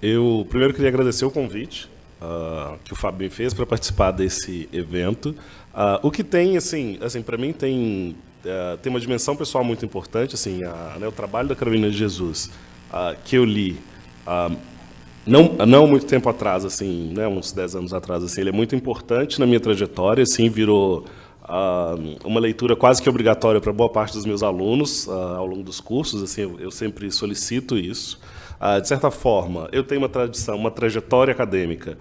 Eu primeiro queria agradecer o convite que o Fábio me fez para participar desse evento. O que tem, assim para mim tem uma dimensão pessoal muito importante, assim, né, o trabalho da Carolina de Jesus, que eu li não muito tempo atrás, assim, né, uns 10 anos atrás, assim, ele é muito importante na minha trajetória, assim, virou uma leitura quase que obrigatória para boa parte dos meus alunos ao longo dos cursos, assim, eu sempre solicito isso. De certa forma, eu tenho uma trajetória acadêmica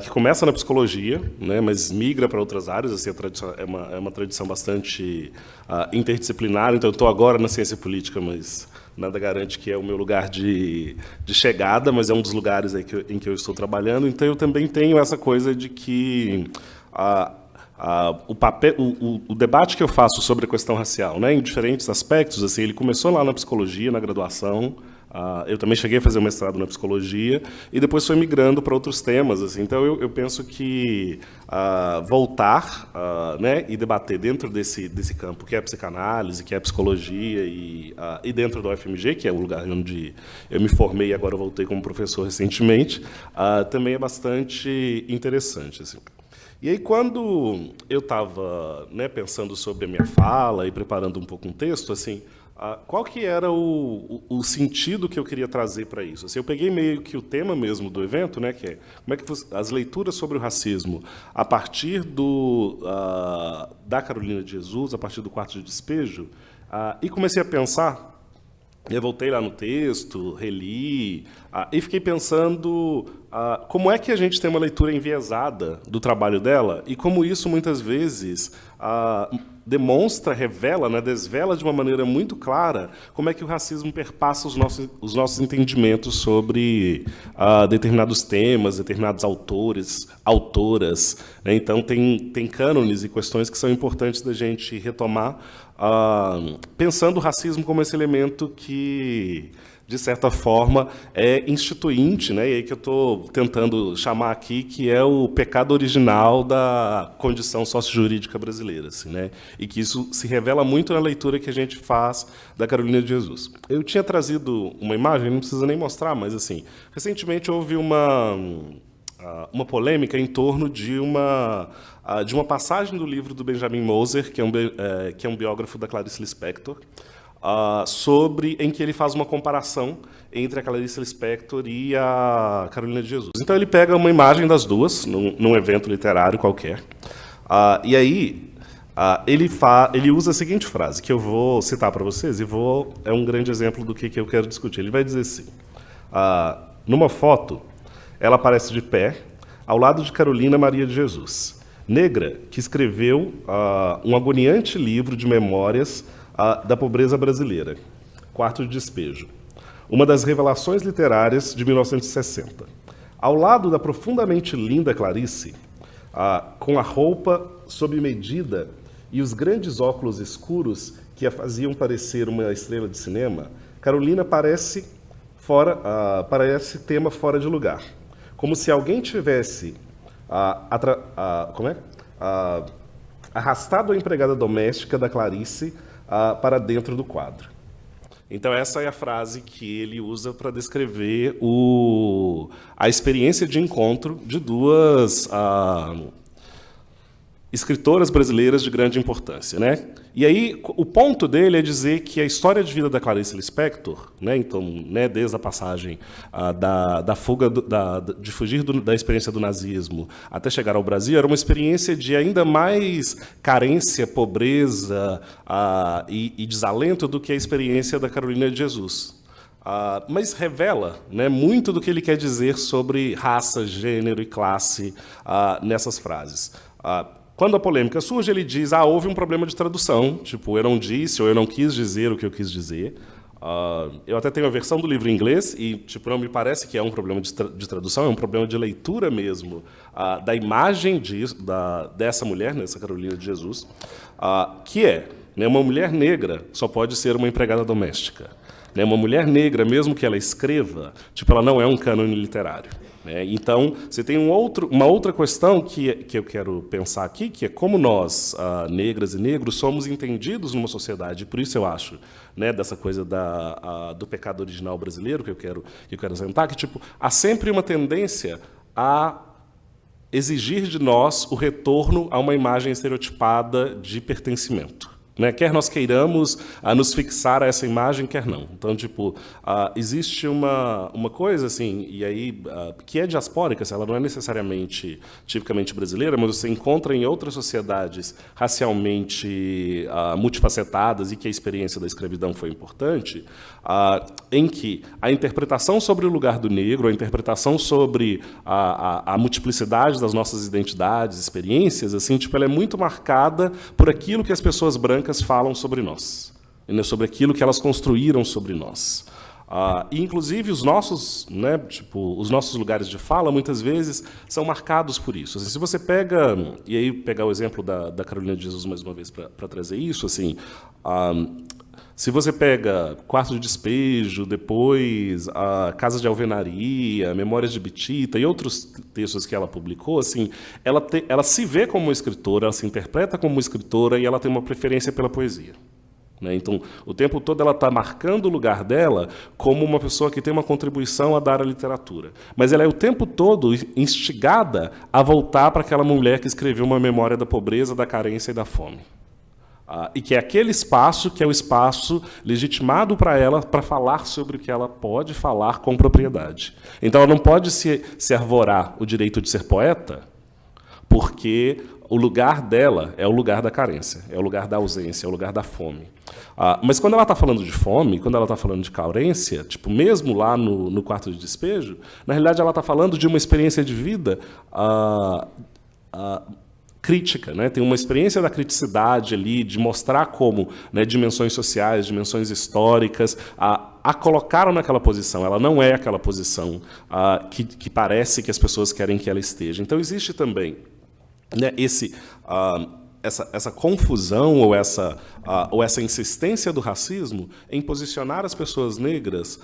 que começa na psicologia, né, mas migra para outras áreas. Assim, é uma tradição bastante interdisciplinar. Então, eu estou agora na ciência política, mas nada garante que é o meu lugar de chegada, mas é um dos lugares aí em que eu estou trabalhando. Então, eu também tenho essa coisa de que o debate que eu faço sobre a questão racial, né, em diferentes aspectos, assim, ele começou lá na psicologia, na graduação. Eu também cheguei a fazer um mestrado na psicologia e depois foi migrando para outros temas. Assim. Então, eu penso que voltar né, e debater dentro desse campo, que é a psicanálise, que é a psicologia, e dentro do UFMG, que é o lugar onde eu me formei e agora voltei como professor recentemente, também é bastante interessante. Assim. E aí, quando eu estava, né, pensando sobre a minha fala e preparando um pouco um texto, assim, qual que era o sentido que eu queria trazer para isso? Assim, eu peguei meio que o tema mesmo do evento, né, que é como é que as leituras sobre o racismo, a partir da Carolina de Jesus, a partir do Quarto de Despejo, e comecei a pensar. Eu voltei lá no texto, reli, e fiquei pensando como é que a gente tem uma leitura enviesada do trabalho dela e como isso, muitas vezes, demonstra, revela, né, desvela de uma maneira muito clara como é que o racismo perpassa os nossos entendimentos sobre determinados temas, determinados autores, autoras. Né? Então, tem cânones e questões que são importantes da gente retomar, pensando o racismo como esse elemento que, de certa forma, é instituinte, né? E aí que eu estou tentando chamar aqui, que é o pecado original da condição sociojurídica brasileira, assim, né? E que isso se revela muito na leitura que a gente faz da Carolina de Jesus. Eu tinha trazido uma imagem, não precisa nem mostrar, mas assim, recentemente houve uma polêmica em torno de uma passagem do livro do Benjamin Moser, que é um biógrafo da Clarice Lispector, em que ele faz uma comparação entre a Clarice Lispector e a Carolina de Jesus. Então, ele pega uma imagem das duas, num evento literário qualquer, e aí ele usa a seguinte frase, que eu vou citar para vocês, é um grande exemplo do que eu quero discutir. Ele vai dizer assim, numa foto, ela aparece de pé, ao lado de Carolina Maria de Jesus, negra, que escreveu um agoniante livro de memórias da pobreza brasileira, Quarto de Despejo, uma das revelações literárias de 1960. Ao lado da profundamente linda Clarice, com a roupa sob medida e os grandes óculos escuros que a faziam parecer uma estrela de cinema, Carolina parece tema fora de lugar, como se alguém tivesse arrastado a empregada doméstica da Clarice para dentro do quadro. Então, essa é a frase que ele usa para descrever a experiência de encontro de duas escritoras brasileiras de grande importância, né? E aí, o ponto dele é dizer que a história de vida da Clarice Lispector, né, então, né, desde a passagem da fuga, de fugir da experiência do nazismo até chegar ao Brasil, era uma experiência de ainda mais carência, pobreza e desalento do que a experiência da Carolina de Jesus. Mas revela, né, muito do que ele quer dizer sobre raça, gênero e classe nessas frases. Quando a polêmica surge, ele diz, houve um problema de tradução, tipo, eu não disse ou eu não quis dizer o que eu quis dizer. Eu até tenho a versão do livro em inglês e, tipo, não me parece que é um problema de tradução, é um problema de leitura mesmo da imagem dessa mulher, nessa Carolina de Jesus, que né, uma mulher negra só pode ser uma empregada doméstica. Né, uma mulher negra, mesmo que ela escreva, tipo, ela não é um cânone literário. Então, você tem uma outra questão que eu quero pensar aqui, que é como nós, negras e negros, somos entendidos numa sociedade. Por isso eu acho, né, dessa coisa do pecado original brasileiro que eu quero apresentar, que tipo, há sempre uma tendência a exigir de nós o retorno a uma imagem estereotipada de pertencimento. Né? Quer nós queiramos nos fixar a essa imagem, quer não. Então, tipo, existe uma coisa, assim, e aí, que é diaspórica, ela não é necessariamente tipicamente brasileira, mas você encontra em outras sociedades racialmente multifacetadas e que a experiência da escravidão foi importante, em que a interpretação sobre o lugar do negro, a interpretação sobre a multiplicidade das nossas identidades, experiências, assim, tipo, ela é muito marcada por aquilo que as pessoas brancas falam sobre nós, sobre aquilo que elas construíram sobre nós. E, inclusive, os nossos lugares de fala, muitas vezes, são marcados por isso. Assim, se você pega, e aí pegar o exemplo da Carolina de Jesus mais uma vez para trazer isso, assim, se você pega Quarto de Despejo, depois Casa de Alvenaria, Memórias de Bitita e outros textos que ela publicou, assim, ela se vê como uma escritora, ela se interpreta como uma escritora e ela tem uma preferência pela poesia. Né? Então, o tempo todo ela está marcando o lugar dela como uma pessoa que tem uma contribuição a dar à literatura. Mas ela é o tempo todo instigada a voltar para aquela mulher que escreveu uma memória da pobreza, da carência e da fome. E que é aquele espaço que é o espaço legitimado para ela para falar sobre o que ela pode falar com propriedade. Então, ela não pode se arvorar o direito de ser poeta, porque o lugar dela é o lugar da carência, é o lugar da ausência, é o lugar da fome. Mas quando ela está falando de fome, quando ela está falando de carência, tipo, mesmo lá no Quarto de Despejo, na realidade ela está falando de uma experiência de vida crítica, né? Tem uma experiência da criticidade ali, de mostrar como, né, dimensões sociais, dimensões históricas a colocaram naquela posição. Ela não é aquela posição que parece que as pessoas querem que ela esteja. Então, existe também, né, essa confusão ou essa insistência do racismo em posicionar as pessoas negras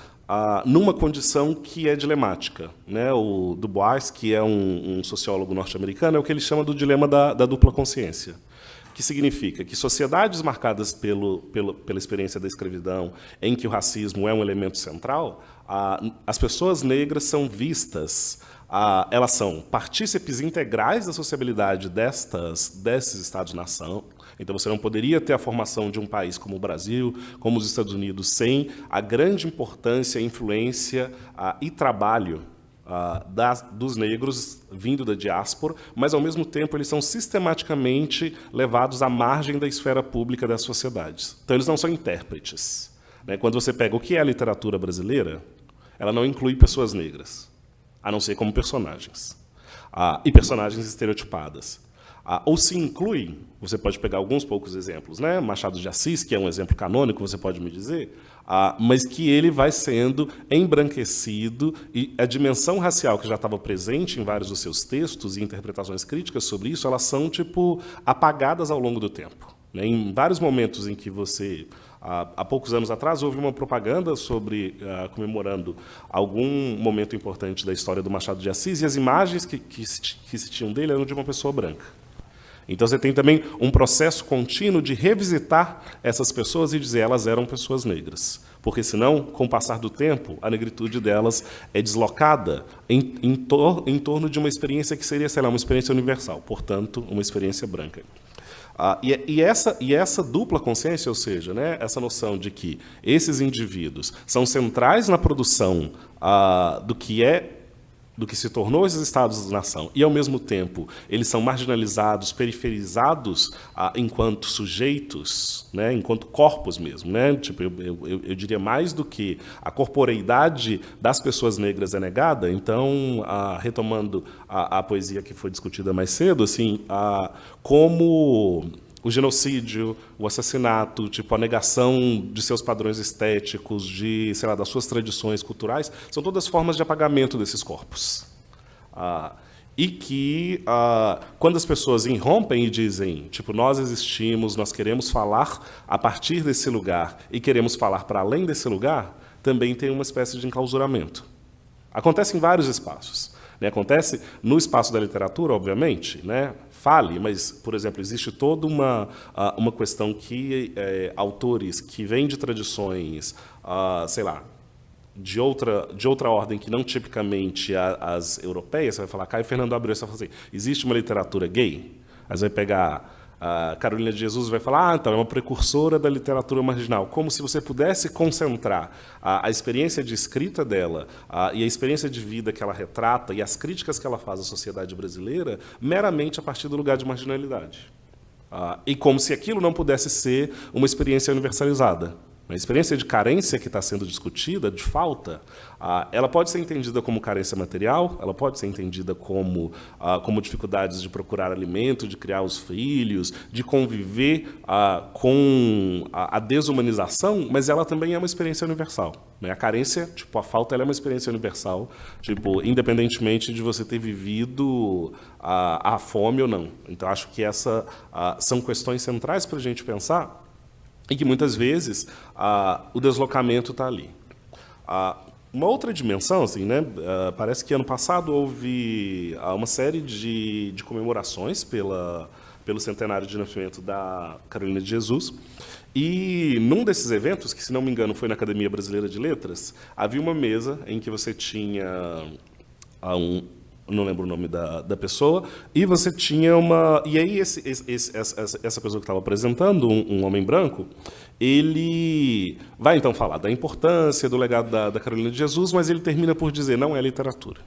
numa condição que é dilemática. Né? O Du Bois, que é um sociólogo norte-americano, é o que ele chama do dilema da dupla consciência, que significa que sociedades marcadas pela experiência da escravidão, em que o racismo é um elemento central, as pessoas negras são vistas, elas são partícipes integrais da sociabilidade desses Estados-nação. Então, você não poderia ter a formação de um país como o Brasil, como os Estados Unidos, sem a grande importância, influência e trabalho dos negros vindo da diáspora, mas, ao mesmo tempo, eles são sistematicamente levados à margem da esfera pública das sociedades. Então, eles não são intérpretes. Né? Quando você pega o que é a literatura brasileira, ela não inclui pessoas negras, a não ser como personagens, e personagens estereotipadas. Ou se inclui, você pode pegar alguns poucos exemplos, né? Machado de Assis, que é um exemplo canônico, você pode me dizer, mas que ele vai sendo embranquecido e a dimensão racial que já estava presente em vários dos seus textos e interpretações críticas sobre isso, elas são tipo apagadas ao longo do tempo. Né? Em vários momentos em que você... Há poucos anos atrás, houve uma propaganda comemorando algum momento importante da história do Machado de Assis, e as imagens que se tinham dele eram de uma pessoa branca. Então, você tem também um processo contínuo de revisitar essas pessoas e dizer que elas eram pessoas negras. Porque, senão, com o passar do tempo, a negritude delas é deslocada em torno de uma experiência que seria, sei lá, uma experiência universal, portanto, uma experiência branca. E essa dupla consciência, ou seja, né, essa noção de que esses indivíduos são centrais na produção do que se tornou esses Estados-nação, e, ao mesmo tempo, eles são marginalizados, periferizados enquanto sujeitos, né, enquanto corpos mesmo. Né? Tipo, eu diria mais do que a corporeidade das pessoas negras é negada. Então, retomando a poesia que foi discutida mais cedo, assim, como o genocídio, o assassinato, tipo, a negação de seus padrões estéticos, sei lá, das suas tradições culturais, são todas formas de apagamento desses corpos. E que, quando as pessoas irrompem e dizem, tipo, nós existimos, nós queremos falar a partir desse lugar e queremos falar para além desse lugar, também tem uma espécie de enclausuramento. Acontece em vários espaços. Né? Acontece no espaço da literatura, obviamente, né? Fale, mas, por exemplo, existe toda uma questão que autores que vêm de tradições, sei lá, de outra ordem que não tipicamente as europeias, você vai falar, Caio Fernando Abreu, você vai falar assim, existe uma literatura gay? Aí você vai pegar a Carolina de Jesus e vai falar, então é uma precursora da literatura marginal, como se você pudesse concentrar a experiência de escrita dela e a experiência de vida que ela retrata e as críticas que ela faz à sociedade brasileira meramente a partir do lugar de marginalidade. E como se aquilo não pudesse ser uma experiência universalizada. A experiência de carência que está sendo discutida, de falta, ela pode ser entendida como carência material, ela pode ser entendida como dificuldades de procurar alimento, de criar os filhos, de conviver com a desumanização, mas ela também é uma experiência universal. Né? A carência, tipo, a falta, ela é uma experiência universal, tipo, independentemente de você ter vivido a fome ou não. Então, acho que essas são questões centrais para a gente pensar, e que muitas vezes o deslocamento está ali. Uma outra dimensão, assim, né? Parece que ano passado houve uma série de comemorações pelo centenário de nascimento da Carolina de Jesus, e num desses eventos, que se não me engano foi na Academia Brasileira de Letras, havia uma mesa em que você tinha não lembro o nome da pessoa, e você tinha uma... E aí essa pessoa que estava apresentando, um homem branco, ele vai então falar da importância do legado da Carolina de Jesus, mas ele termina por dizer, não é literatura.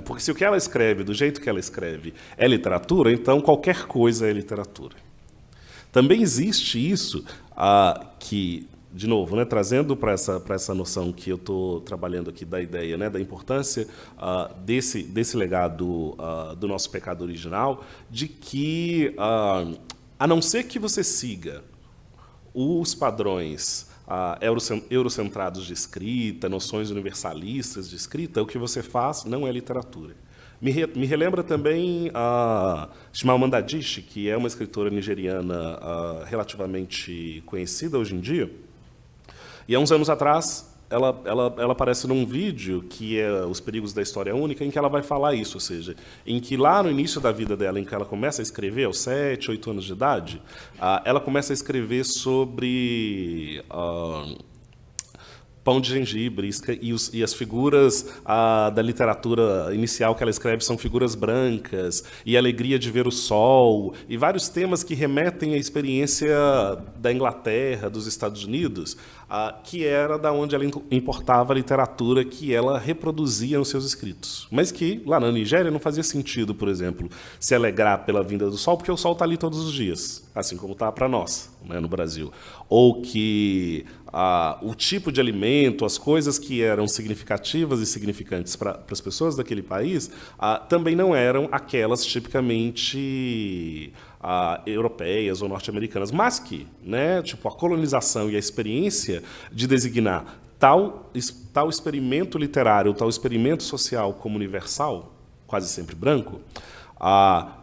Porque se o que ela escreve, do jeito que ela escreve, é literatura, então qualquer coisa é literatura. Também existe isso que... De novo, né, trazendo para essa noção que eu estou trabalhando aqui da ideia, né, da importância desse legado do nosso pecado original, de que, a não ser que você siga os padrões eurocentrados de escrita, noções universalistas de escrita, o que você faz não é literatura. Me relembra também a Chimamanda Adichie, que é uma escritora nigeriana relativamente conhecida hoje em dia. E há uns anos atrás, ela aparece num vídeo que é Os Perigos da História Única, em que ela vai falar isso, ou seja, em que lá no início da vida dela, em que ela começa a escrever, aos 7, 8 anos de idade, ela começa a escrever sobre pão de gengibre, e as figuras da literatura inicial que ela escreve são figuras brancas, e a alegria de ver o sol, e vários temas que remetem à experiência da Inglaterra, dos Estados Unidos, que era da onde ela importava a literatura que ela reproduzia nos seus escritos. Mas que, lá na Nigéria, não fazia sentido, por exemplo, se alegrar pela vinda do sol, porque o sol está ali todos os dias, assim como está para nós, né, no Brasil. Ou que o tipo de alimento, as coisas que eram significativas e significantes para as pessoas daquele país, também não eram aquelas tipicamente europeias ou norte-americanas, mas que, né, tipo, a colonização e a experiência de designar tal experimento literário, tal experimento social como universal, quase sempre branco,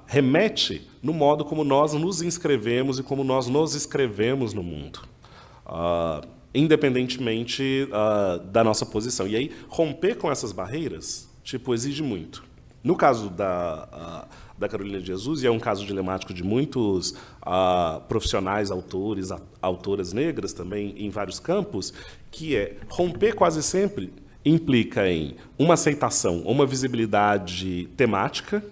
remete no modo como nós nos inscrevemos e como nós nos escrevemos no mundo, independentemente da nossa posição. E aí, romper com essas barreiras, tipo, exige muito. No caso da Carolina de Jesus, e é um caso dilemático de muitos profissionais, autores, autoras negras também em vários campos, que é romper quase sempre implica em uma aceitação ou uma visibilidade temática,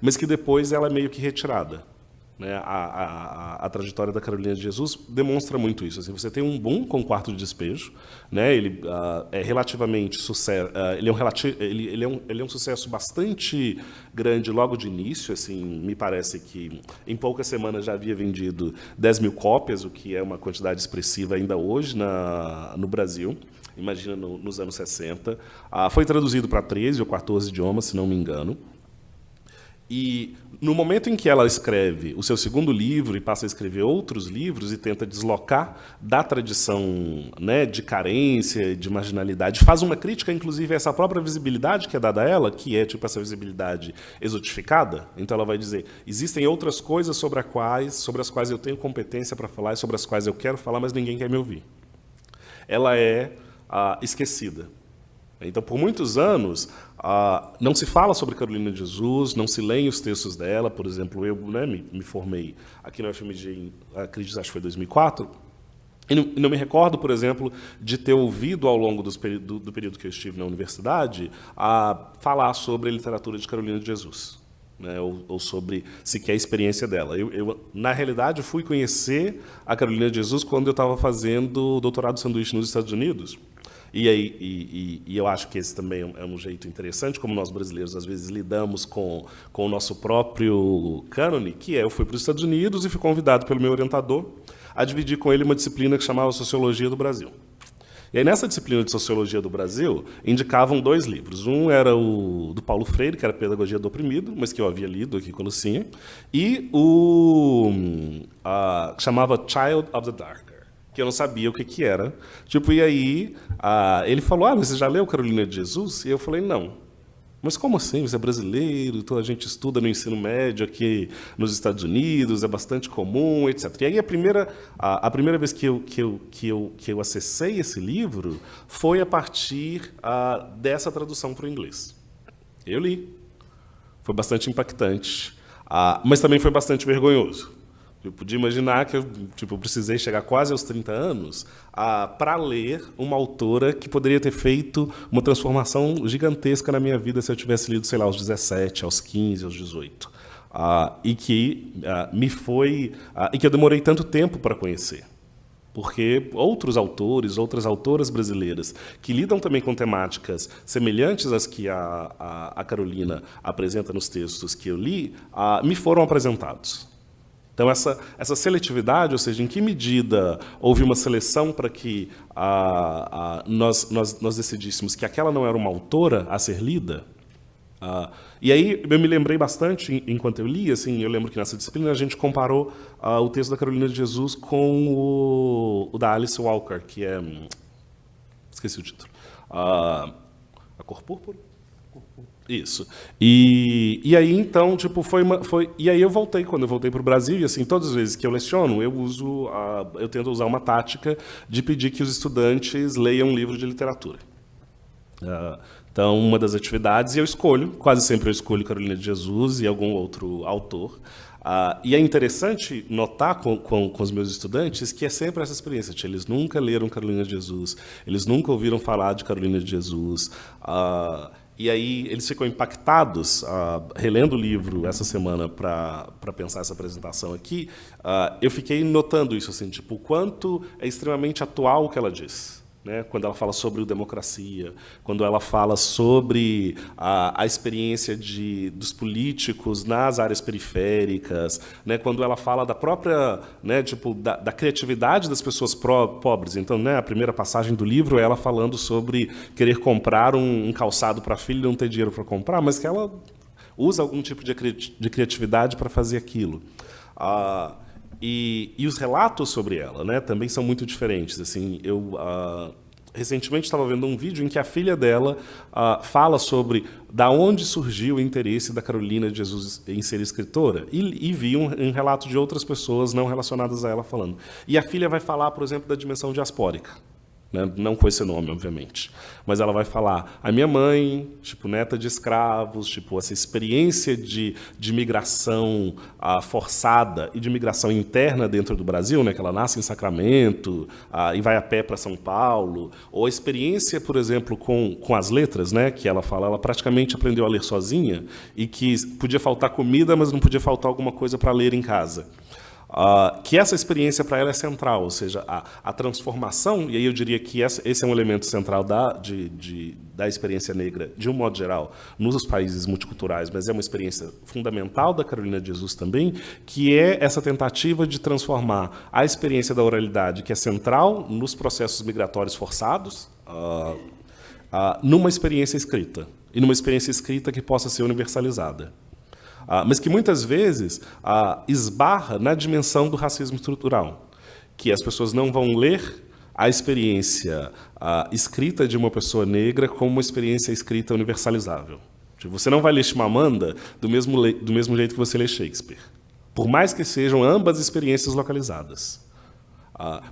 mas que depois ela é meio que retirada. Né? A trajetória da Carolina de Jesus demonstra muito isso. Assim, você tem um boom com o Quarto de Despejo, né? Ele é relativamente sucesso. Ele é um sucesso bastante grande logo de início. Assim, me parece que em poucas semanas já havia vendido 10 mil cópias, o que é uma quantidade expressiva ainda hoje no Brasil. Imagina nos anos 60. Foi traduzido para 13 ou 14 idiomas, se não me engano. E no momento em que ela escreve o seu segundo livro e passa a escrever outros livros e tenta deslocar da tradição, né, de carência, de marginalidade, faz uma crítica, inclusive, a essa própria visibilidade que é dada a ela, que é tipo essa visibilidade exotificada. Então ela vai dizer, existem outras coisas sobre as quais eu tenho competência para falar e sobre as quais eu quero falar, mas ninguém quer me ouvir. Ela é esquecida. Então, por muitos anos, não se fala sobre Carolina de Jesus, não se leem os textos dela. Por exemplo, eu, né, me formei aqui na UFMG, acredito, acho que foi 2004, e não me recordo, por exemplo, de ter ouvido ao longo do período que eu estive na universidade falar sobre a literatura de Carolina de Jesus, né, ou sobre sequer a experiência dela. Na realidade, fui conhecer a Carolina de Jesus quando eu estava fazendo doutorado sanduíche nos Estados Unidos. E eu acho que esse também é um jeito interessante, como nós brasileiros, às vezes, lidamos com o nosso próprio cânone, que eu fui para os Estados Unidos e fui convidado pelo meu orientador a dividir com ele uma disciplina que chamava Sociologia do Brasil. E aí, nessa disciplina de Sociologia do Brasil, indicavam 2 livros. Um era o do Paulo Freire, que era Pedagogia do Oprimido, mas que eu havia lido aqui com a Lucinha, e o chamava Child of the Darker, que eu não sabia o que era. E aí ele falou, mas você já leu Carolina de Jesus? E eu falei, não. Mas como assim? Você é brasileiro, então a gente estuda no ensino médio aqui nos Estados Unidos, é bastante comum, etc. E aí a primeira vez que eu acessei esse livro foi a partir dessa tradução para o inglês. Eu li. Foi bastante impactante, mas também foi bastante vergonhoso. Eu podia imaginar que eu precisei chegar quase aos 30 anos para ler uma autora que poderia ter feito uma transformação gigantesca na minha vida se eu tivesse lido, sei lá, aos 17, aos 15, aos 18. E que eu demorei tanto tempo para conhecer. Porque outros autores, outras autoras brasileiras que lidam também com temáticas semelhantes às que a Carolina apresenta nos textos que eu li, me foram apresentados. Então, essa seletividade, ou seja, em que medida houve uma seleção para que nós decidíssemos que aquela não era uma autora a ser lida. E aí eu me lembrei bastante, enquanto eu li, assim, eu lembro que nessa disciplina a gente comparou o texto da Carolina de Jesus com o da Alice Walker, que é... esqueci o título. A Cor Púrpura? Isso. E aí, então, e aí eu voltei, quando eu voltei para o Brasil, e assim, todas as vezes que eu leciono, eu tento usar uma tática de pedir que os estudantes leiam um livro de literatura. Então, uma das atividades, e eu escolho, quase sempre eu escolho Carolina de Jesus e algum outro autor. E é interessante notar com os meus estudantes que é sempre essa experiência. Eles nunca leram Carolina de Jesus, eles nunca ouviram falar de Carolina de Jesus. E aí eles ficam impactados, relendo o livro essa semana para pensar essa apresentação aqui, eu fiquei notando isso, assim, o quanto é extremamente atual o que ela diz. Né, quando ela fala sobre democracia, quando ela fala sobre a experiência dos políticos nas áreas periféricas, né, quando ela fala da própria, né, da criatividade das pessoas pobres. Então, né, a primeira passagem do livro é ela falando sobre querer comprar um calçado para a filha e não ter dinheiro para comprar, mas que ela usa algum tipo de criatividade para fazer aquilo. E os relatos sobre ela, né, também são muito diferentes. Assim, eu recentemente estava vendo um vídeo em que a filha dela fala sobre da onde surgiu o interesse da Carolina de Jesus em ser escritora, e vi um relato de outras pessoas não relacionadas a ela falando. E a filha vai falar, por exemplo, da dimensão diaspórica. Né? Não com esse nome, obviamente. Mas ela vai falar, a minha mãe, neta de escravos, essa experiência de migração forçada e de migração interna dentro do Brasil, né? Que ela nasce em Sacramento e vai a pé para São Paulo, ou a experiência, por exemplo, com as letras, né? Que ela fala, ela praticamente aprendeu a ler sozinha e que podia faltar comida, mas não podia faltar alguma coisa para ler em casa. Que essa experiência para ela é central, ou seja, a transformação, e aí eu diria que esse é um elemento central da experiência negra, de um modo geral, nos países multiculturais, mas é uma experiência fundamental da Carolina de Jesus também, que é essa tentativa de transformar a experiência da oralidade, que é central nos processos migratórios forçados, numa experiência escrita, e numa experiência escrita que possa ser universalizada. Mas que muitas vezes esbarra na dimensão do racismo estrutural, que as pessoas não vão ler a experiência escrita de uma pessoa negra como uma experiência escrita universalizável. Você não vai ler Chimamanda do mesmo jeito que você lê Shakespeare, por mais que sejam ambas experiências localizadas.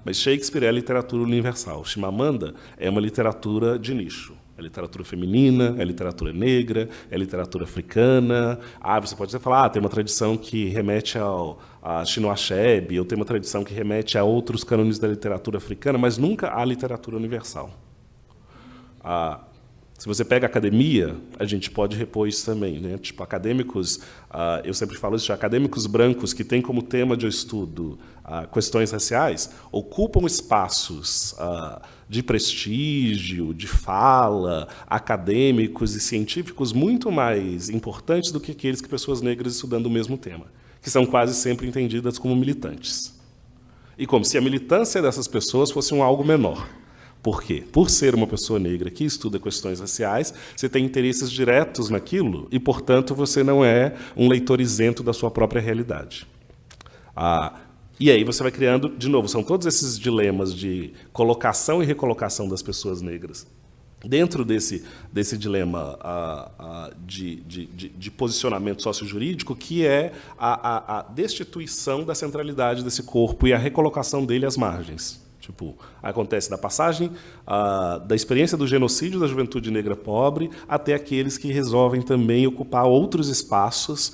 Mas Shakespeare é a literatura universal, Chimamanda é uma literatura de nicho. É literatura feminina, é literatura negra, é literatura africana. Você pode até falar, tem uma tradição que remete a Chinua Achebe, ou tem uma tradição que remete a outros cânones da literatura africana, mas nunca a literatura universal. Se você pega a academia, a gente pode repor isso também, né? Tipo, acadêmicos, eu sempre falo isso, acadêmicos brancos que têm como tema de estudo questões raciais, ocupam espaços de prestígio, de fala, acadêmicos e científicos muito mais importantes do que aqueles que pessoas negras estudando o mesmo tema, que são quase sempre entendidas como militantes. E como se a militância dessas pessoas fosse algo menor. Por quê? Por ser uma pessoa negra que estuda questões raciais, você tem interesses diretos naquilo e, portanto, você não é um leitor isento da sua própria realidade. E aí você vai criando, de novo, são todos esses dilemas de colocação e recolocação das pessoas negras. Dentro desse dilema de posicionamento sociojurídico, que é a destituição da centralidade desse corpo e a recolocação dele às margens. Tipo, acontece da passagem da experiência do genocídio da juventude negra pobre até aqueles que resolvem também ocupar outros espaços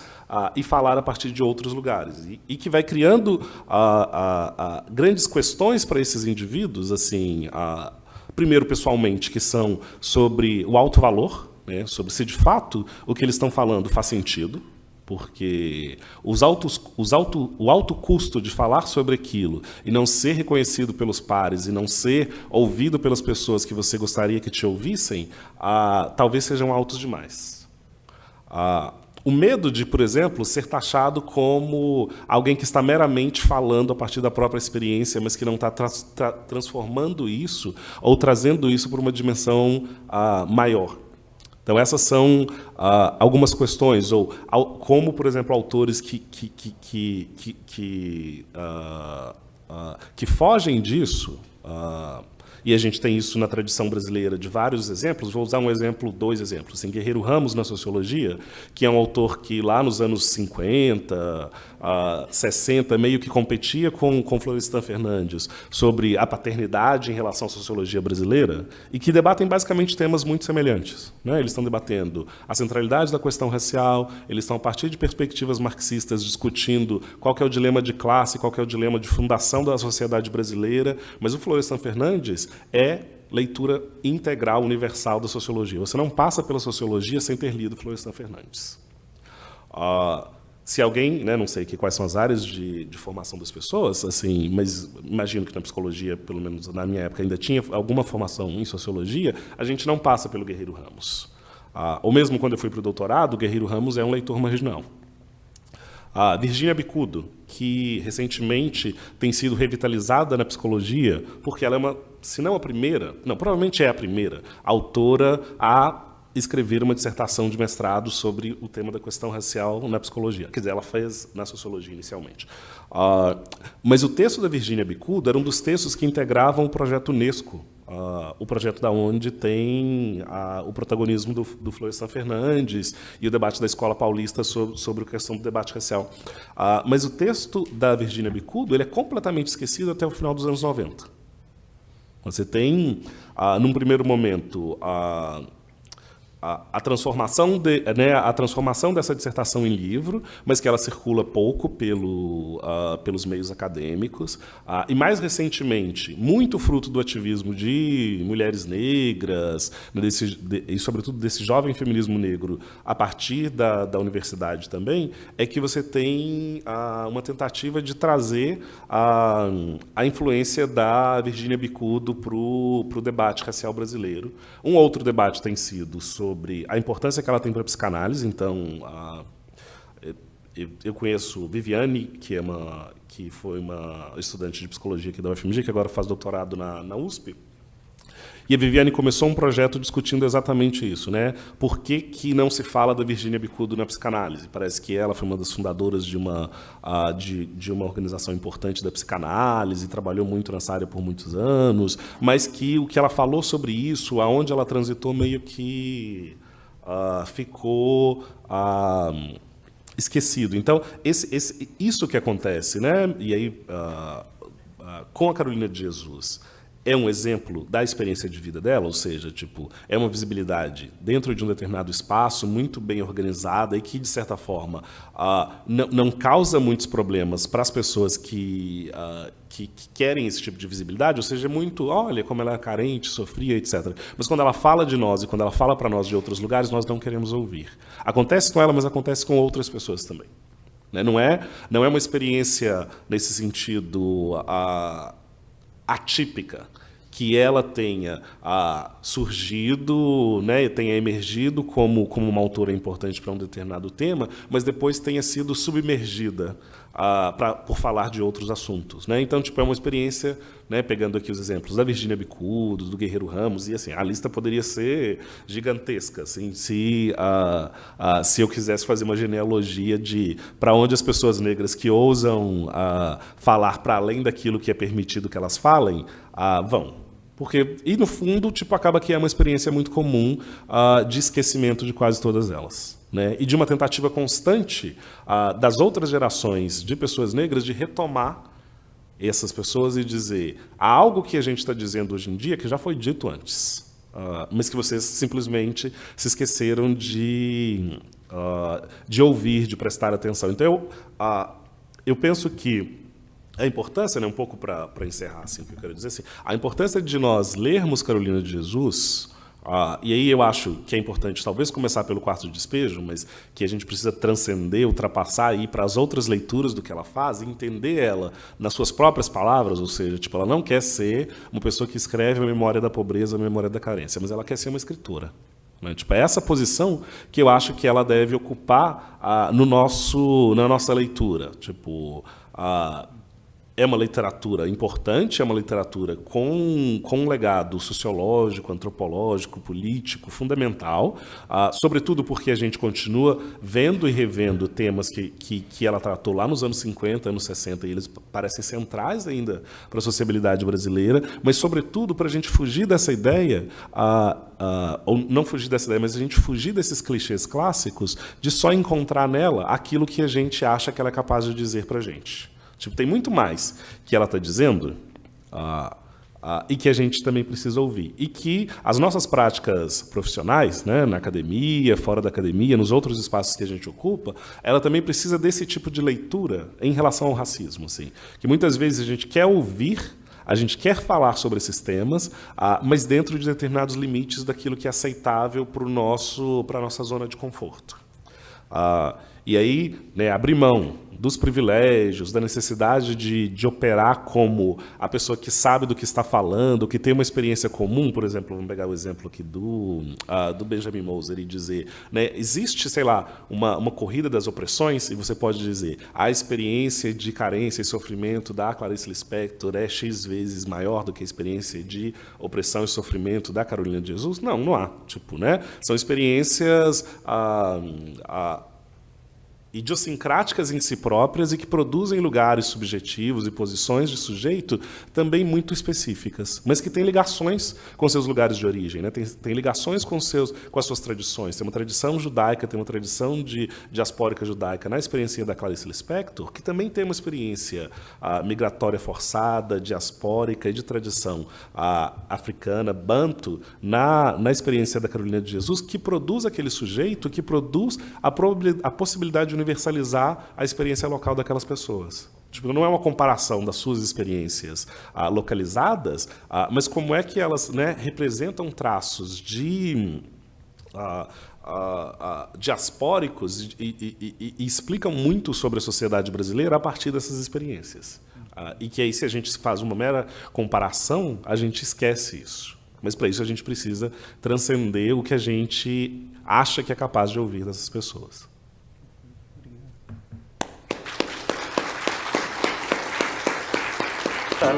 e falar a partir de outros lugares. E que vai criando grandes questões para esses indivíduos, assim, primeiro, pessoalmente, que são sobre o alto valor, né, sobre se de fato o que eles estão falando faz sentido, porque o alto custo de falar sobre aquilo e não ser reconhecido pelos pares e não ser ouvido pelas pessoas que você gostaria que te ouvissem, talvez sejam altos demais. O medo de, por exemplo, ser taxado como alguém que está meramente falando a partir da própria experiência, mas que não está transformando isso ou trazendo isso para uma dimensão maior. Então, essas são algumas questões, ou como, por exemplo, autores que fogem disso, e a gente tem isso na tradição brasileira de vários exemplos. Vou usar dois exemplos. Assim, Guerreiro Ramos, na sociologia, que é um autor que lá nos anos 50, 60, meio que competia com Florestan Fernandes sobre a paternidade em relação à sociologia brasileira, e que debatem basicamente temas muito semelhantes, né? Eles estão debatendo a centralidade da questão racial, eles estão, a partir de perspectivas marxistas, discutindo qual que é o dilema de classe, qual que é o dilema de fundação da sociedade brasileira, mas o Florestan Fernandes é leitura integral, universal da sociologia. Você não passa pela sociologia sem ter lido Florestan Fernandes. Se alguém, né, não sei quais são as áreas de formação das pessoas, assim, mas imagino que na psicologia, pelo menos na minha época, ainda tinha alguma formação em sociologia, a gente não passa pelo Guerreiro Ramos. Ou mesmo quando eu fui para o doutorado, o Guerreiro Ramos é um leitor marginal. A Virginia Bicudo, que recentemente tem sido revitalizada na psicologia, porque ela é se não a primeira, não, provavelmente é a primeira autora a escrever uma dissertação de mestrado sobre o tema da questão racial na psicologia. Quer dizer, ela fez na sociologia inicialmente. Mas o texto da Virginia Bicudo era um dos textos que integravam o projeto Unesco, o projeto da onde tem o protagonismo do Florestan Fernandes e o debate da Escola Paulista sobre a questão do debate racial. Mas o texto da Virginia Bicudo ele é completamente esquecido até o final dos anos 90. Você tem, num primeiro momento, a transformação dessa dissertação em livro, mas que ela circula pouco pelos meios acadêmicos. E, mais recentemente, muito fruto do ativismo de mulheres negras, e, sobretudo, desse jovem feminismo negro, a partir da universidade também, é que você tem uma tentativa de trazer a influência da Virginia Bicudo para o debate racial brasileiro. Um outro debate tem sido sobre a importância que ela tem para a psicanálise. Então, eu conheço Viviane, que foi uma estudante de psicologia aqui da UFMG, que agora faz doutorado na USP. E a Viviane começou um projeto discutindo exatamente isso, né? Por que não se fala da Virginia Bicudo na psicanálise? Parece que ela foi uma das fundadoras de uma organização importante da psicanálise, trabalhou muito nessa área por muitos anos, mas que o que ela falou sobre isso, aonde ela transitou, meio que ficou esquecido. Então, isso que acontece, né? E aí, com a Carolina de Jesus, é um exemplo da experiência de vida dela, ou seja, tipo, é uma visibilidade dentro de um determinado espaço, muito bem organizada e que, de certa forma, não causa muitos problemas para as pessoas que querem esse tipo de visibilidade, ou seja, muito, olha como ela é carente, sofria, etc. Mas quando ela fala de nós e quando ela fala para nós de outros lugares, nós não queremos ouvir. Acontece com ela, mas acontece com outras pessoas também. Não é uma experiência, nesse sentido, atípica, que ela tenha surgido, né, tenha emergido como uma autora importante para um determinado tema, mas depois tenha sido submergida por falar de outros assuntos. Né? Então, tipo, é uma experiência, né, pegando aqui os exemplos da Virginia Bicudo, do Guerreiro Ramos, e assim, a lista poderia ser gigantesca, assim, se eu quisesse fazer uma genealogia de para onde as pessoas negras que ousam falar para além daquilo que é permitido que elas falem, vão. E, no fundo, tipo, acaba que é uma experiência muito comum de esquecimento de quase todas elas. Né? E de uma tentativa constante das outras gerações de pessoas negras de retomar essas pessoas e dizer há algo que a gente está dizendo hoje em dia que já foi dito antes, mas que vocês simplesmente se esqueceram de ouvir, de prestar atenção. Então, eu penso que a importância, né, um pouco para encerrar, assim, o que eu quero dizer, assim, a importância de nós lermos Carolina de Jesus, e aí eu acho que é importante talvez começar pelo Quarto de Despejo, mas que a gente precisa transcender, ultrapassar e ir para as outras leituras do que ela faz e entender ela nas suas próprias palavras, ou seja, tipo, ela não quer ser uma pessoa que escreve a memória da pobreza, a memória da carência, mas ela quer ser uma escritora. Né? Tipo, é essa posição que eu acho que ela deve ocupar na nossa leitura. Tipo, é uma literatura importante, é uma literatura com um legado sociológico, antropológico, político, fundamental, sobretudo porque a gente continua vendo e revendo temas que ela tratou lá nos anos 50, anos 60, e eles parecem centrais ainda para a sociabilidade brasileira, mas, sobretudo, para a gente fugir dessa ideia, ou não fugir dessa ideia, mas a gente fugir desses clichês clássicos de só encontrar nela aquilo que a gente acha que ela é capaz de dizer para a gente. Tipo, tem muito mais que ela está dizendo e que a gente também precisa ouvir. E que as nossas práticas profissionais, né, na academia, fora da academia, nos outros espaços que a gente ocupa, ela também precisa desse tipo de leitura em relação ao racismo. Assim, que muitas vezes a gente quer ouvir, a gente quer falar sobre esses temas, mas dentro de determinados limites daquilo que é aceitável para a nossa zona de conforto. E aí, né, abrir mão dos privilégios, da necessidade de operar como a pessoa que sabe do que está falando, que tem uma experiência comum, por exemplo, vamos pegar o exemplo aqui do Benjamin Moser e dizer, né, existe, sei lá, uma corrida das opressões, e você pode dizer, a experiência de carência e sofrimento da Clarice Lispector é X vezes maior do que a experiência de opressão e sofrimento da Carolina de Jesus? Não, não há. Tipo, né? São experiências idiosincráticas em si próprias e que produzem lugares subjetivos e posições de sujeito também muito específicas, mas que têm ligações com seus lugares de origem, né? Tem ligações com as suas tradições. Tem uma tradição judaica, tem uma tradição diaspórica judaica na experiência da Clarice Lispector, que também tem uma experiência migratória forçada, diaspórica e de tradição africana, banto, na experiência da Carolina de Jesus, que produz aquele sujeito, que produz a possibilidade de universalizar a experiência local daquelas pessoas. Tipo, não é uma comparação das suas experiências localizadas, mas como é que elas, né, representam traços diaspóricos e explicam muito sobre a sociedade brasileira a partir dessas experiências. E que aí, se a gente faz uma mera comparação, a gente esquece isso. Mas, para isso, a gente precisa transcender o que a gente acha que é capaz de ouvir dessas pessoas. Tá.